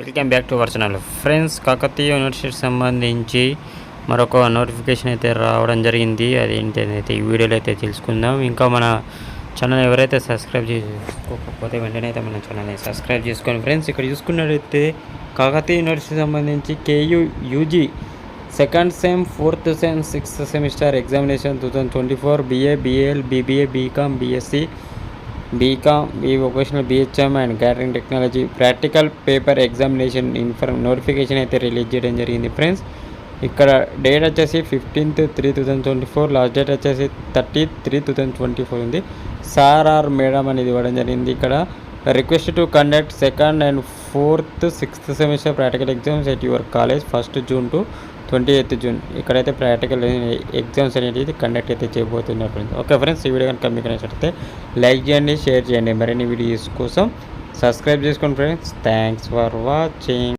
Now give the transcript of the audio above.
Welcome back to our channel friends. Kakatiya యూనివర్సిటీకి సంబంధించి మరొక నోటిఫికేషన్ అయితే రావడం జరిగింది. అదేంటి అయితే ఈ వీడియోలో అయితే తెలుసుకుందాం. ఇంకా మన ఛానల్ ఎవరైతే సబ్స్క్రైబ్ చేసుకోకపోతే వెంటనే అయితే మన ఛానల్ని సబ్స్క్రైబ్ చేసుకోండి ఫ్రెండ్స్. ఇక్కడ చూసుకున్నట్టయితే కాకతీయ యూనివర్సిటీకి సంబంధించి UG second sem, fourth sem, sixth semester examination 2024 BA, BAL, BBA, BCom, BSc, BCom, vocational, BHM and catering technology practical paper examination notification అయితే రిలీజ్ చేయడం జరిగింది ఫ్రెండ్స్. ఇక్కడ డేట్ వచ్చేసి 15/3/2024, లాస్ట్ డేట్ వచ్చేసి 30/3/2024 ఉంది. సార్ ఆర్ మేడం అనేది ఇవ్వడం జరిగింది. ఇక్కడ request to conduct second and fourth, sixth semester practical exams at your college 1st June to 28th June. ఇక్కడైతే ప్రాక్టికల్ ఎగ్జామ్స్ అనేది కండక్ట్ అయితే చేయబోతున్నారు ఫ్రెండ్స్. ఓకే ఫ్రెండ్స్, ఈ వీడియో కనుక మీకు నచ్చితే లైక్ చేయండి, షేర్ చేయండి. మరిన్ని వీడియోస్ కోసం సబ్స్క్రైబ్ చేసుకోండి ఫ్రెండ్స్. Thanks for watching.